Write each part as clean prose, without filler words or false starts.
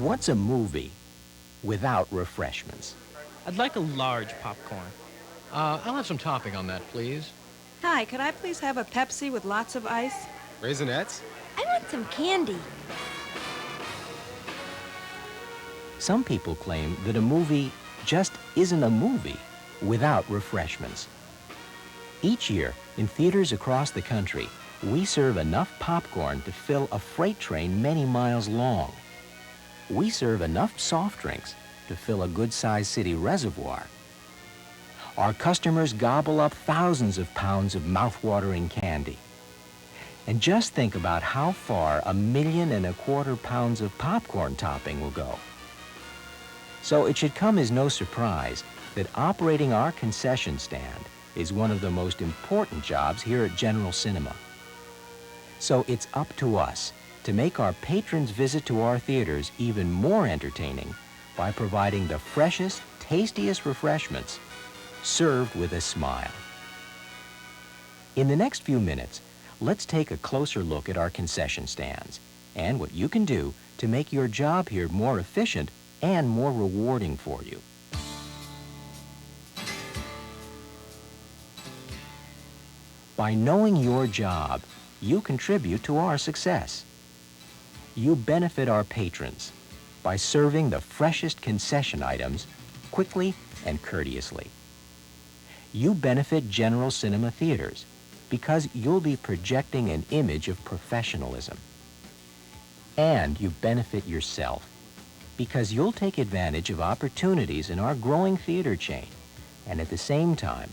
What's a movie without refreshments? I'd like a large popcorn. I'll have some topping on that, please. Hi, could I please have a Pepsi with lots of ice? Raisinets? I want some candy. Some people claim that a movie just isn't a movie without refreshments. Each year, in theaters across the country, we serve enough popcorn to fill a freight train many miles long. We serve enough soft drinks to fill a good-sized city reservoir. Our customers gobble up thousands of pounds of mouth-watering candy. And just think about how far 1.25 million pounds of popcorn topping will go. So it should come as no surprise that operating our concession stand is one of the most important jobs here at General Cinema. So it's up to us to make our patrons' visit to our theaters even more entertaining by providing the freshest, tastiest refreshments served with a smile. In the next few minutes, let's take a closer look at our concession stands and what you can do to make your job here more efficient and more rewarding for you. By knowing your job, you contribute to our success. You benefit our patrons by serving the freshest concession items quickly and courteously. You benefit General Cinema Theaters because you'll be projecting an image of professionalism. And you benefit yourself because you'll take advantage of opportunities in our growing theater chain, and at the same time,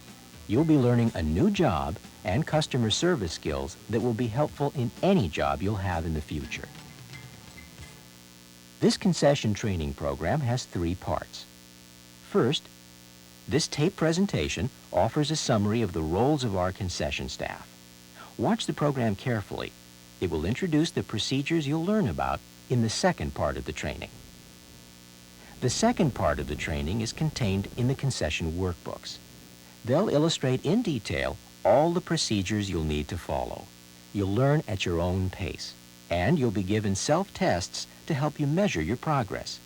you'll be learning a new job and customer service skills that will be helpful in any job you'll have in the future. This concession training program has 3 parts. First, this tape presentation offers a summary of the roles of our concession staff. Watch the program carefully. It will introduce the procedures you'll learn about in the second part of the training. The second part of the training is contained in the concession workbooks. They'll illustrate in detail all the procedures you'll need to follow. You'll learn at your own pace, and you'll be given self-tests to help you measure your progress.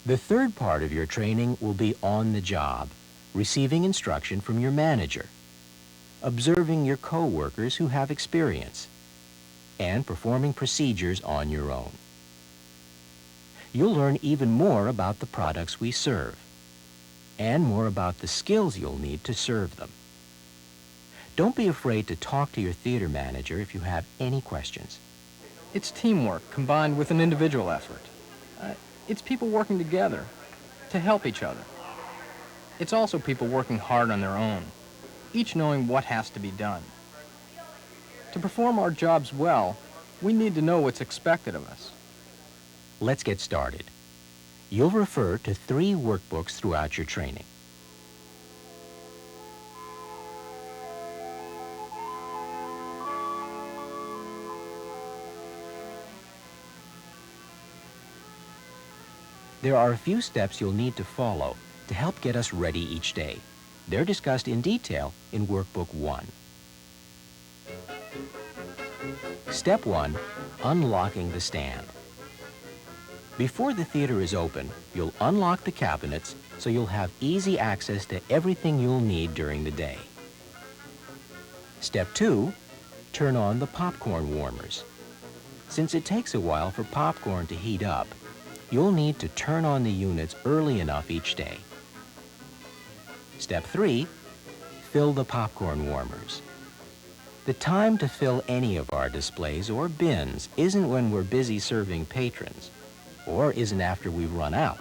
The third part of your training will be on the job, receiving instruction from your manager, observing your co-workers who have experience, and performing procedures on your own. You'll learn even more about the products we serve, and more about the skills you'll need to serve them. Don't be afraid to talk to your theater manager if you have any questions. It's teamwork combined with an individual effort. It's people working together to help each other. It's also people working hard on their own, each knowing what has to be done. To perform our jobs well, we need to know what's expected of us. Let's get started. You'll refer to 3 workbooks throughout your training. There are a few steps you'll need to follow to help get us ready each day. They're discussed in detail in Workbook 1. Step 1, unlocking the stand. Before the theater is open, you'll unlock the cabinets so you'll have easy access to everything you'll need during the day. Step 2, turn on the popcorn warmers. Since it takes a while for popcorn to heat up, you'll need to turn on the units early enough each day. Step 3, fill the popcorn warmers. The time to fill any of our displays or bins isn't when we're busy serving patrons, or isn't after we've run out.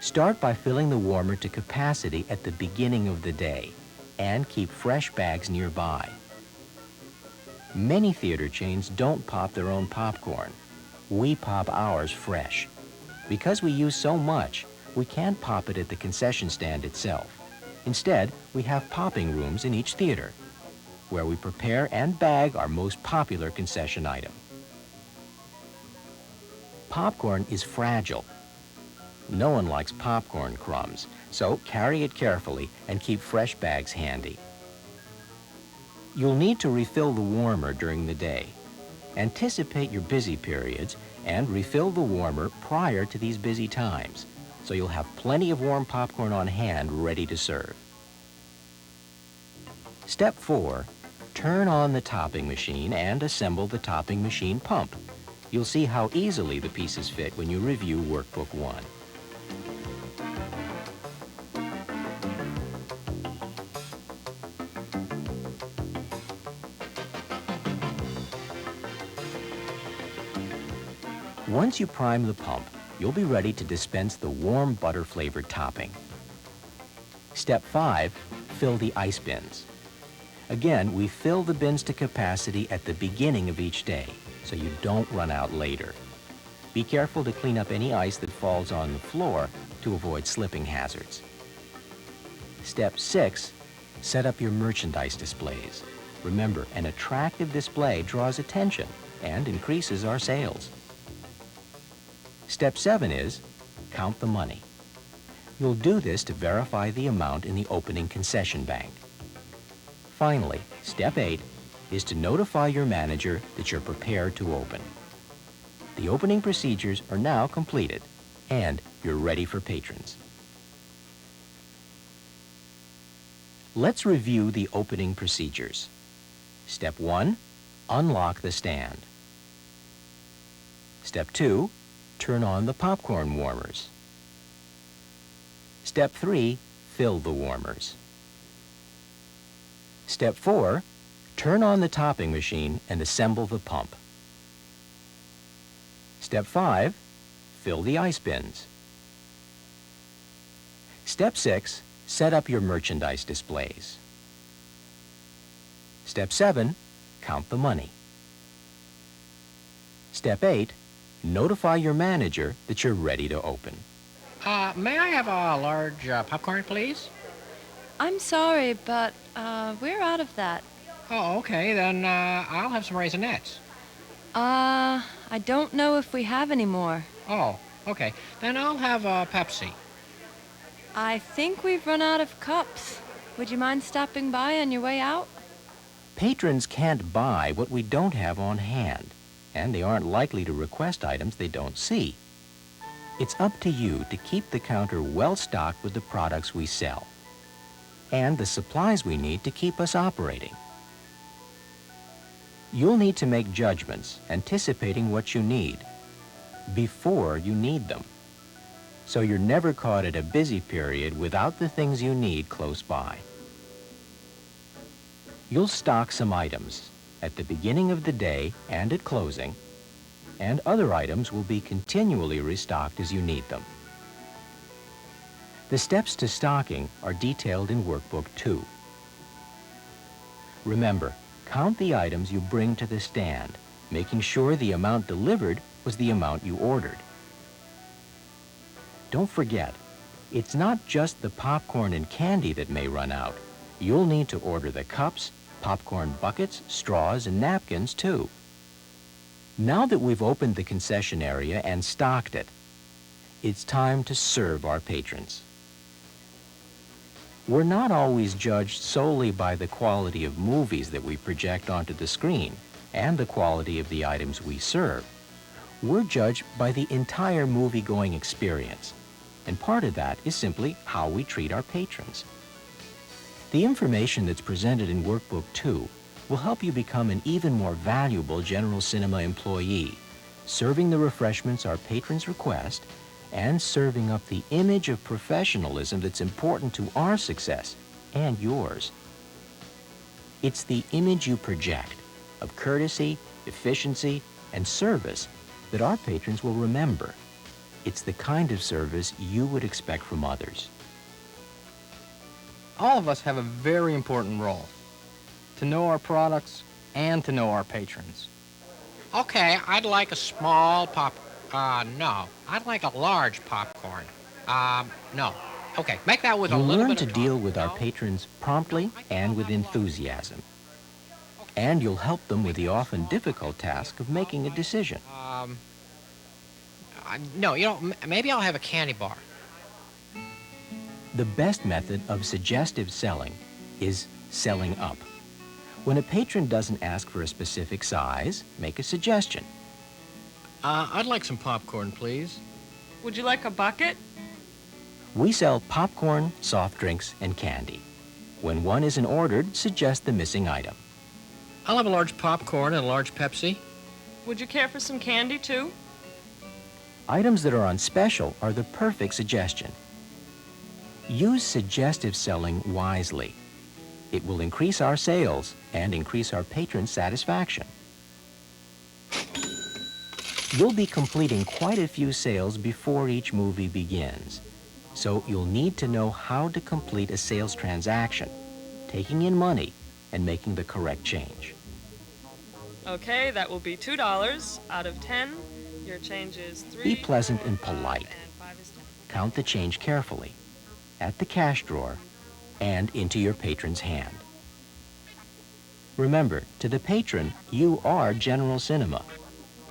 Start by filling the warmer to capacity at the beginning of the day, and keep fresh bags nearby. Many theater chains don't pop their own popcorn. We pop ours fresh. Because we use so much, we can't pop it at the concession stand itself. Instead, we have popping rooms in each theater, where we prepare and bag our most popular concession item. Popcorn is fragile. No one likes popcorn crumbs, so carry it carefully and keep fresh bags handy. You'll need to refill the warmer during the day. Anticipate your busy periods and refill the warmer prior to these busy times, so you'll have plenty of warm popcorn on hand ready to serve. Step 4, turn on the topping machine and assemble the topping machine pump. You'll see how easily the pieces fit when you review Workbook 1. Once you prime the pump, you'll be ready to dispense the warm butter-flavored topping. Step 5, fill the ice bins. Again, we fill the bins to capacity at the beginning of each day, so you don't run out later. Be careful to clean up any ice that falls on the floor to avoid slipping hazards. Step 6, set up your merchandise displays. Remember, an attractive display draws attention and increases our sales. Step 7 is, count the money. You'll do this to verify the amount in the opening concession bank. Finally, Step 8 is to notify your manager that you're prepared to open. The opening procedures are now completed, and you're ready for patrons. Let's review the opening procedures. Step 1, unlock the stand. Step 2, turn on the popcorn warmers. Step 3, fill the warmers. Step 4, turn on the topping machine and assemble the pump. Step 5, fill the ice bins. Step 6, set up your merchandise displays. Step 7, count the money. Step 8, notify your manager that you're ready to open. May I have a large popcorn, please? I'm sorry, but we're out of that. Oh, okay, then I'll have some raisinets. I don't know if we have any more. Oh, okay, then I'll have a Pepsi. I think we've run out of cups. Would you mind stopping by on your way out? Patrons can't buy what we don't have on hand, and they aren't likely to request items they don't see. It's up to you to keep the counter well stocked with the products we sell and the supplies we need to keep us operating. You'll need to make judgments anticipating what you need before you need them, so you're never caught at a busy period without the things you need close by. You'll stock some items at the beginning of the day and at closing, and other items will be continually restocked as you need them. The steps to stocking are detailed in Workbook 2. Remember, count the items you bring to the stand, making sure the amount delivered was the amount you ordered. Don't forget, it's not just the popcorn and candy that may run out. You'll need to order the cups, popcorn buckets, straws, and napkins too. Now that we've opened the concession area and stocked it, it's time to serve our patrons. We're not always judged solely by the quality of movies that we project onto the screen and the quality of the items we serve. We're judged by the entire movie-going experience, and part of that is simply how we treat our patrons. The information that's presented in Workbook 2 will help you become an even more valuable General Cinema employee, serving the refreshments our patrons request and serving up the image of professionalism that's important to our success and yours. It's the image you project of courtesy, efficiency, and service that our patrons will remember. It's the kind of service you would expect from others. All of us have a very important role: to know our products and to know our patrons. Okay, I'd like a small no. I'd like a large popcorn. No. Okay, make that with a You'll little learn bit to of deal talk. with our No? patrons promptly and with enthusiasm. And you'll help them with the often difficult task of making a decision. No, maybe I'll have a candy bar. The best method of suggestive selling is selling up. When a patron doesn't ask for a specific size, make a suggestion. I'd like some popcorn, please. Would you like a bucket? We sell popcorn, soft drinks, and candy. When one isn't ordered, suggest the missing item. I'll have a large popcorn and a large Pepsi. Would you care for some candy, too? Items that are on special are the perfect suggestion. Use suggestive selling wisely. It will increase our sales and increase our patrons' satisfaction. You'll be completing quite a few sales before each movie begins, so you'll need to know how to complete a sales transaction, taking in money and making the correct change. Okay, that will be $2 out of 10. Your change is 3. Be pleasant and polite. And 5 is 10. Count the change carefully, at the cash drawer, and into your patron's hand. Remember, to the patron, you are General Cinema.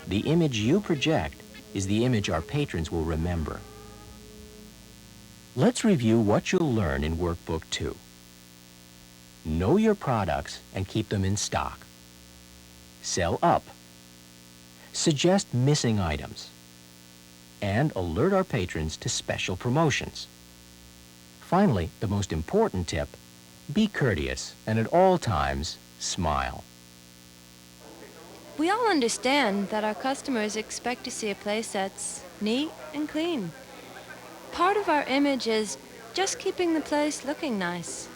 The image you project is the image our patrons will remember. Let's review what you'll learn in Workbook 2. Know your products and keep them in stock. Sell up. Suggest missing items. And alert our patrons to special promotions. Finally, the most important tip, be courteous and at all times, smile. We all understand that our customers expect to see a place that's neat and clean. Part of our image is just keeping the place looking nice.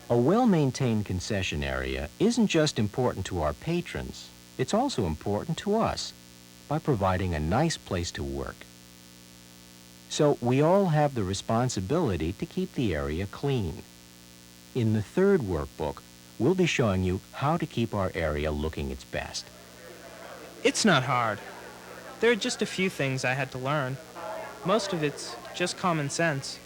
A well-maintained concession area isn't just important to our patrons, it's also important to us by providing a nice place to work. So we all have the responsibility to keep the area clean. In the third workbook, we'll be showing you how to keep our area looking its best. It's not hard. There are just a few things I had to learn. Most of it's just common sense.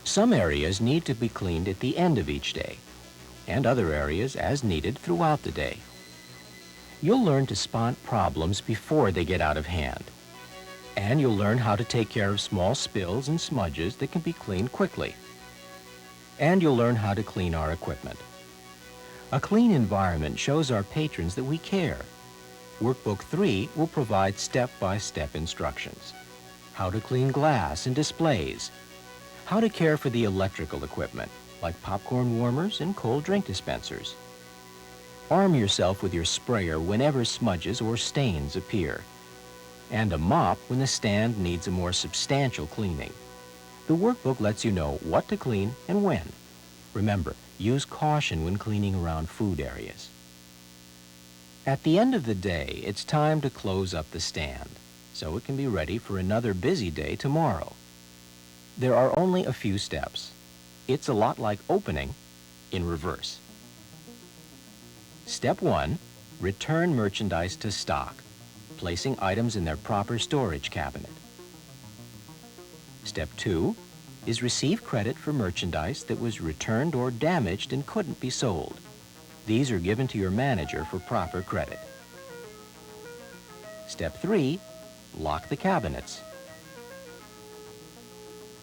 Some areas need to be cleaned at the end of each day, and other areas as needed throughout the day. You'll learn to spot problems before they get out of hand. And you'll learn how to take care of small spills and smudges that can be cleaned quickly. And you'll learn how to clean our equipment. A clean environment shows our patrons that we care. Workbook 3 will provide step-by-step instructions. How to clean glass and displays. How to care for the electrical equipment, like popcorn warmers and cold drink dispensers. Arm yourself with your sprayer whenever smudges or stains appear. And a mop when the stand needs a more substantial cleaning. The workbook lets you know what to clean and when. Remember, use caution when cleaning around food areas. At the end of the day, it's time to close up the stand, so it can be ready for another busy day tomorrow. There are only a few steps. It's a lot like opening in reverse. Step 1, return merchandise to stock, placing items in their proper storage cabinet. Step 2 is receive credit for merchandise that was returned or damaged and couldn't be sold. These are given to your manager for proper credit. Step 3, lock the cabinets.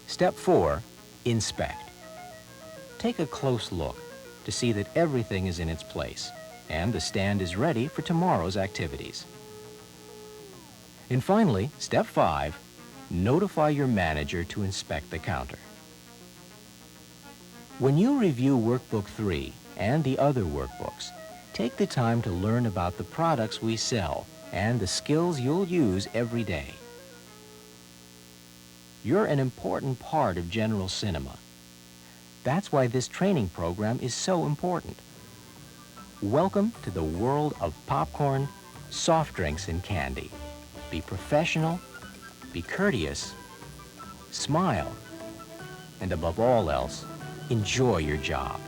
Step 4, inspect. Take a close look to see that everything is in its place and the stand is ready for tomorrow's activities. And finally, step 5, notify your manager to inspect the counter. When you review Workbook 3 and the other workbooks, take the time to learn about the products we sell and the skills you'll use every day. You're an important part of General Cinema. That's why this training program is so important. Welcome to the world of popcorn, soft drinks, and candy. Be professional, be courteous, smile, and above all else, enjoy your job.